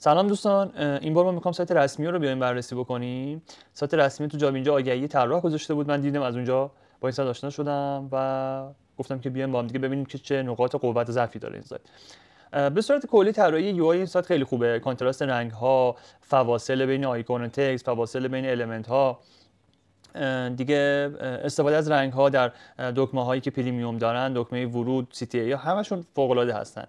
سلام دوستان، این بار ما میخوام سایت رسمی رو بیایم بررسی بکنیم. سایت رسمی تو جابینجا آگهی طراح گذاشته بود، من دیدم از اونجا با این سایت آشنا شدم و گفتم که بیایم با هم دیگه ببینیم که چه نقاط قوت و ضعفی داره این سایت. به صورت کلی طراحی یو آی این سایت خیلی خوبه، کانتراست رنگ ها، فواصل بین آیکون و تکست، فواصل بین المنت ها، دیگه استفاده از رنگ ها در دکمه هایی که پریمیوم دارن، دکمه ورود، سی تی ای ها، همشون فوق العاده هستن.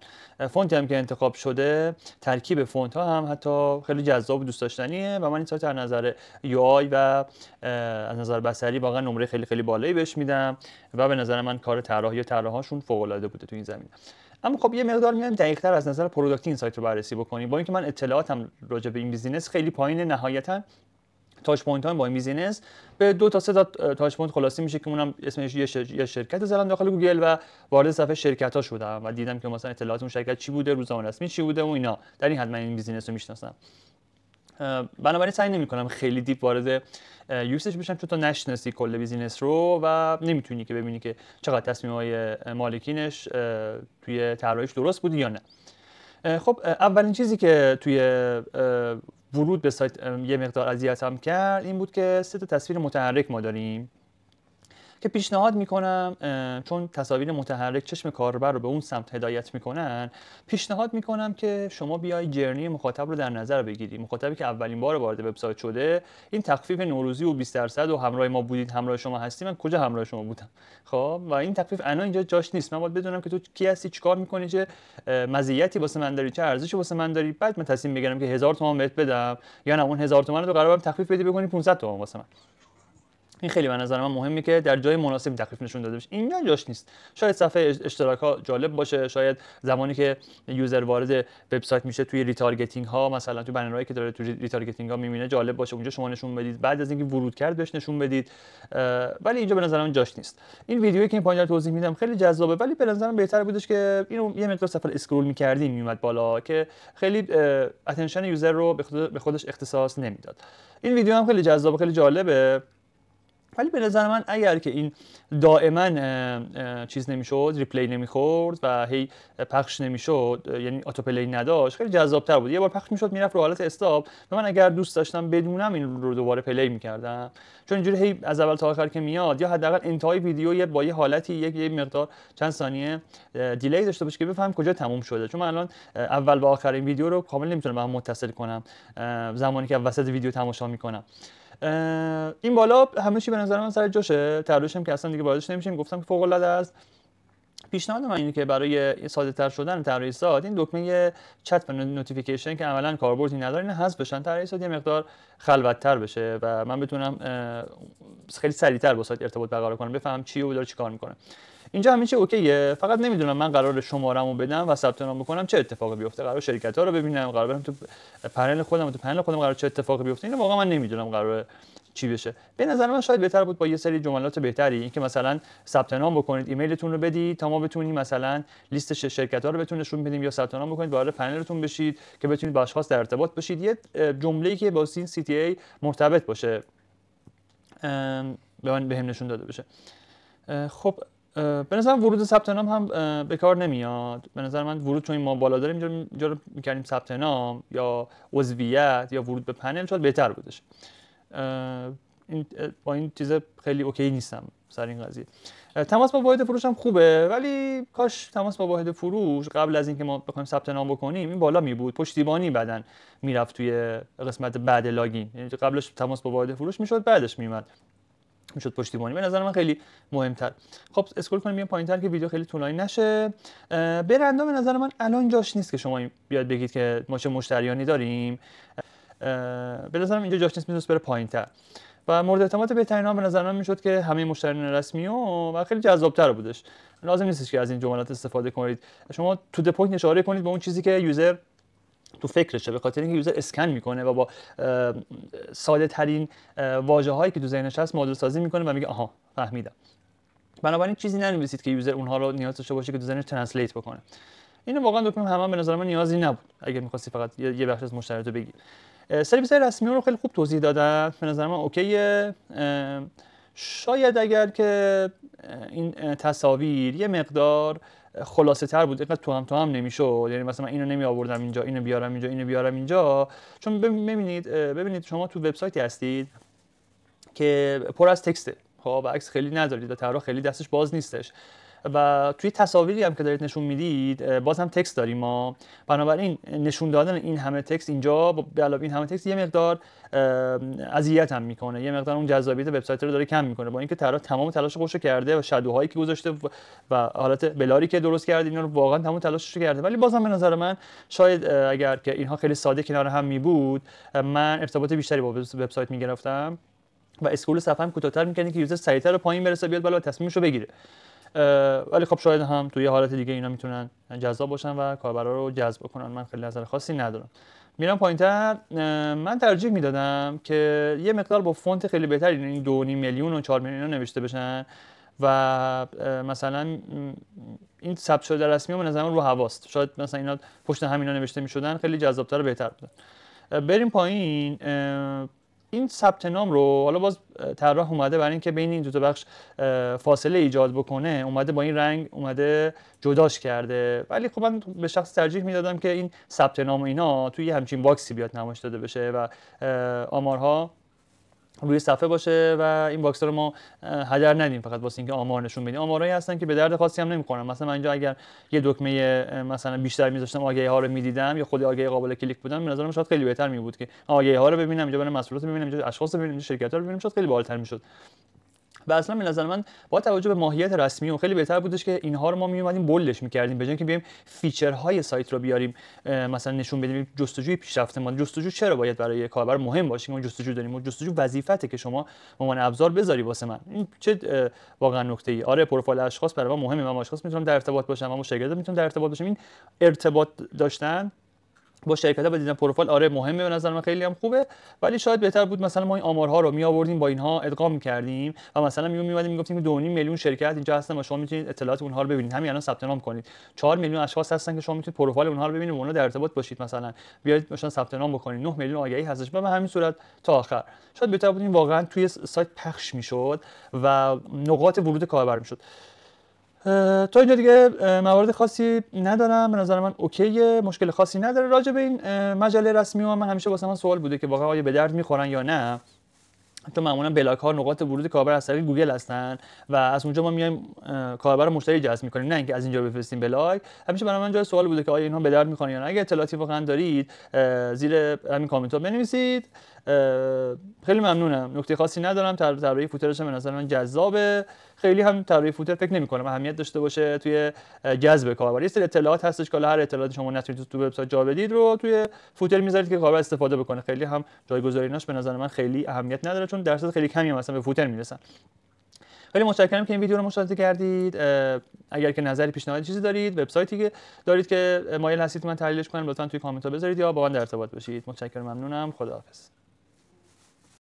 فونتی هم که انتخاب شده، ترکیب فونت ها هم حتی خیلی جذاب و دوست داشتنیه و من این سایت از نظر یو آی و از نظر بصری واقعا نمره خیلی خیلی بالایی بهش میدم و به نظر من کار طراحی و طراحاشون فوق العاده بوده تو این زمینه. اما خب یه مقدار میایم دقیق‌تر از نظر پروداکتی این سایت رو بررسی بکنیم. با اینکه من اطلاعاتم راجع به این بیزینس خیلی پایینه، نهایتاً تاچ پوینت ها با این بیزینس به 2 تا 3 تا تاچ پوینت خلاصی میشه که اونم اسمش یه شرکت زدم داخل گوگل و وارد صفحه شرکت ها شدم و دیدم که مثلا اطلاعات اون شرکت چی بوده، روزنامه رسمی چی بوده و اینا. در این حد من این بیزینس رو میشناسم. بنابراین سعی نمی‌کنم خیلی دیپ وارد یوزش بشم چون تو نشناسی کل بیزینس رو و نمیتونی که ببینی که چقدر تصمیم‌های مالکینش توی طراحیش درست بود یا نه. خب اولین چیزی که توی ورود به سایت یه مقدار اذیتم کرد این بود که 3 تا تصویر متحرک ما داریم که پیشنهاد میکنم، چون تصاویر متحرک چشم کاربر رو به اون سمت هدایت میکنن، پیشنهاد میکنم که شما بیای جرنی مخاطب رو در نظر بگیری. مخاطبی که اولین بار وارد وبسایت شده، این تخفیف نوروزی و 20% و همراه ما بودید، همراه شما هستی، من کجا همراه شما بودم؟ خب و این تخفیف الان اینجا جاش نیست. من باید بدونم که تو کی هستی، چیکار میکنی، چه مزیتی واسه من داری، چه ارزشی واسه من داری، بعد من تصمیم بگیرم که 1000 تومان بهت بدم یا نه اون 1000 تومان رو قرارم تخفیف بدی بکنی 500 تومان واسه من. این خیلی به نظر من مهمه که در جای مناسب تخفیف نشون داده بشه. اینجا جاش نیست. شاید صفحه اشتراک ها جالب باشه، شاید زمانی که یوزر وارد وبسایت میشه توی ریتارگتینگ ها، مثلا تو بنرهایی که داره تو ریتارگتینگ ها میبینه جالب باشه، اونجا شما نشون بدید، بعد از اینکه ورود کرد بهش نشون بدید. ولی اینجا به نظر من جاش نیست. این ویدیویی که این پایین توضیح میدم خیلی جذابه، ولی به نظر من بهتر بودش که اینو یه مقدار صفحه اسکرول می‌کردیم میومد بالا که خیلی اتنشن یوزر رو به خودش اختصاص نمیداد. این ویدیو هم خیلی جذابه، خیلی جالبه، ولی به نظر من اگر که این دائما چیز نمیشد، ریپلی نمیخورد و هی پخش نمیشد، یعنی اتو پلی نداشت، خیلی جذاب‌تر بود. یه بار پخش میشد میرفت رو حالت استاپ و من اگر دوست داشتم بدونم این رو دوباره پلی میکردم، چون اینجوری هی از اول تا آخر که میاد یا حداقل انتهای ویدیو با یه حالتی یه مقدار چند ثانیه دیلی داشته باشه که بفهم کجا تموم شده. چون من الان اول و آخر این ویدیو رو کامل نمیتونم با هم متصل کنم زمانی که وسط ویدیو تماشا میکنم. این بالا همه چی به نظر من سر جاشه. طراحیش هم که اصلا دیگه واردش نمیشیم، گفتم که فوق العاده است. پیشنهاد من اینه که برای ساده‌تر شدن طراحی سایت این دکمه چت و نوتیفیکیشن که عملاً کاربردی نداره اینا حذف بشن، طراحی سایت یه مقدار خلوت‌تر بشه و من بتونم خیلی سریع‌تر با سایت ارتباط برقرار کنم، بفهمم چی و داره چیکار میکنه. اینجا همین چیز اوکیه، فقط نمیدونم من قرار شماره‌مو بدم و ثبت نام بکنم چه اتفاقی بیفته. قرار شرکت‌ها رو ببینم، قرار برم تو پنل خودم، تو پنل خودم قرار چه اتفاقی بیفته. اینو واقعا من نمیدونم قرار چی بشه. به نظر من شاید بهتر بود با یه سری جملات بهتری، اینکه مثلا ثبت نام بکنید، ایمیلتون رو بدید تا ما بتونیم مثلا لیست شرکت‌ها رو بهتون نشون بدیم، یا ثبت نام بکنید وارد پنلتون بشید که بتونید با اشخاص در ارتباط باشید. یه جمله‌ای که با این سی تی ای مرتبط باشه به من نشون داده بشه. خب به نظر ورود ثبت نام هم به کار نمیاد. به نظر من ورود، چون ما بالا داریم اینجا رو می‌کردیم ثبت نام یا عضویت یا ورود به پنل، شاید بهتر بودش. با این چیز خیلی اوکی نیستم سر این قضیه. تماس با واحد فروش هم خوبه، ولی کاش تماس با واحد فروش قبل از اینکه ما بخوایم ثبت نام بکنیم این بالا می بود، پشتیبانی بعدن میرفت توی قسمت بعد لاگین. یعنی قبلش تماس با واحد فروش میشد، بعدش میومد میشد پشتیبانی. به نظر من خیلی مهمتر. خب اسکرول کنیم بیام پایین‌تر که ویدیو خیلی طولانی نشه. برنده به نظر من الان جاش نیست که شما بیاد بگید که ما چه مشتریانی داریم. به نظر من اینجا جاش نیست، میتونست بره پایین‌تر و مورد اعتماد بهترین ها به نظر من میشد که همه مشتریان رسمی و خیلی جذاب‌تر بودش. لازم نیستش که از این جملات استفاده کنید. شما تو د پوینت اشاره کنید به اون چیزی که یوزر تو فکرشه، به خاطر اینکه یوزر اسکن میکنه و با ساده ترین واژه‌هایی که تو ذهنش هست مدل سازی میکنه و میگه آها فهمیدم. بنابراین چیزی ننویسید که یوزر اونها رو نیاز داشته باشه که تو ذهنش ترنسلیت بکنه. اینو واقعا دکمه هم به نظر من نیازی نبود اگه می‌خواستی فقط یه بخش از مشتریاتو بگی. سرویس رسمی رو خیلی خوب توضیح دادن، به نظر من اوکیه. شاید اگر که این تصاویر یه مقدار خلاصه تر بود، اینقدر تو هم نمیشد. یعنی مثلا من اینو نمی آوردم اینجا، اینو بیارم اینجا، اینو بیارم اینجا، چون ببینید شما تو وبسایتی هستید که پر از تکسته، خب و عکس خیلی ندارید و طراح خیلی دستش باز نیستش و توی تصاویری هم که دارید نشون میدید باز هم تکست داریم ما. بنابراین نشون دادن این همه تکست اینجا به علاوه این همه تکست یه مقدار اذیت هم میکنه، یه مقدار اون جذابیت وبسایت رو داره کم میکنه، با اینکه طراح تمام تلاشش رو کرده و شادوهایی که گذاشته و حالت بلاری که درست کرده اینا رو واقعا تمام تلاشش رو کرده، ولی بازم به نظر من شاید اگر که اینها خیلی ساده کنار هم می بود من ارتباط بیشتری با وبسایت میگرفتم و اسکرول صفحه‌ام کوتاه‌تر می‌کنه که یوزر سریعتر و پایین برسه بیاد بالا و تصمیمش رو بگیره. ولی خب شاید هم توی حالت دیگه اینا میتونن جذاب باشن و کاربرا رو جذب کنن. من خیلی نظر خاصی ندارم. میرم پایین‌تر، من ترجیح میدادم که یه مقدار با فونت خیلی بهتری، یعنی 2.5 میلیون و 4 میلیون نوشته بشن و مثلا این ثبت شده رسمی به نظر من رو هواست. شاید مثلا اینا پشت همینا نوشته میشدن خیلی جذاب‌تر و بهتر بودن. بریم پایین. این ثبت نام رو حالا باز طراح اومده برای اینکه بین این دو تا بخش فاصله ایجاد بکنه، اومده با این رنگ اومده جداش کرده، ولی خب من به شخص ترجیح میدادم که این ثبت نام و اینا توی همچین باکسی بیاد نمایش داده بشه و آمارها روی صفحه باشه و این باکس رو ما هدر ندیم فقط واسه اینکه آمار نشون بدیم. آمارایی هستن که به درد خاصی هم نمیخورن. مثلا من اینجا اگر یه دکمه مثلا بیشتر میذاشتم آگهی ها رو میدیدم یا خود آگهی قابل کلیک بودن، به نظرم شاید خیلی بهتر می بود که آگهی ها رو ببینم، اینجا برای مسئولات ببینم، اینجا اشخاص رو ببینم، اینجا شرکت ها رو ببینم، شاید خیلی بالاتر میشد. و اصلا به نظر من با توجه به ماهیت رسمی و خیلی بهتر بودش که اینها رو ما میومدیم بولدش میکردیم، به جای اینکه بیایم فیچرهای سایت رو بیاریم مثلا نشون بدیم جستجوی پیشرفته ما. جستجو چرا باید برای کاربر مهم باشه؟ ما جستجو داریم، ما جستجو وظیفته که شما به عنوان ابزار بذاری واسه من. این چه واقعا نکته‌ای. آره پروفایل اشخاص برای ما مهمه، من با اشخاص میتونم در ارتباط باشم، من با شرکت میتونم در ارتباط باشم. این ارتباط داشتن با شرکت‌ها و دیدن پروفایل آره مهمه، به نظر من خیلی هم خوبه، ولی شاید بهتر بود مثلا ما این آمارها رو می آوردیم با اینها ادغام می‌کردیم و مثلا میومدیم میگفتیم 2.5 میلیون شرکت اینجا هستن و شما میتونید اطلاعات اونها رو ببینید، همین الان ثبت نام کنید. 4 میلیون اشخاص هستن که شما میتونید پروفایل اونها رو ببینید و اونها در ارتباط باشید، مثلا بیاید مثلا ثبت نام بکنید. 9 میلیون آگهی هستش و به همین صورت تا آخر. شاید بهتر بود این واقعا توی سایت پخش میشد و نقاط ورود کاربر میشد. تا اینجا دیگه موارد خاصی ندارم، به نظر من اوکیه، مشکل خاصی نداره. راجع به این مجله رسمی و من همیشه واسه من سوال بوده که واقعا آیا به درد میخورن یا نه. تو معمولا بلاک ها نقاط ورود کاربر از طریق گوگل هستن و از اونجا ما میایم کاربر مشتری جذب میکنیم، نه اینکه از اینجا بفرستیم بلاک. همیشه برای من جای سوال بوده که آیا اینها به درد میخورن یا نه. اگه اطلاعاتی واقعا دارید زیر همین کامنت ها بنویسید. خیلی ممنونم. نکته خاصی ندارم. طراحی فوترش به نظر من جذابه. خیلی هم طراحی فوتر فکر نمی‌کنم اهمیت داشته باشه توی جذب کاربر. یه سری اطلاعات هستش که هر اطلاعاتی شما نتونید تو وبسایت جا بدید رو توی فوتر میذارید که کاربر استفاده بکنه. خیلی هم جایگزاریناش به نظر من خیلی اهمیت نداره چون درصد خیلی کمی هم مثلا به فوتر میرسن. خیلی متشکرم که این ویدیو رو مشاهده کردید. اگر که نظری، پیشنهادی چیزی دارید، وبسایتی که دارید که مایل هستید من تحلیلش کنم، لطفاً توی کامنت ها بذارید یا با من در ارتباط باشید. متشکرم، ممنونم. خداحافظ.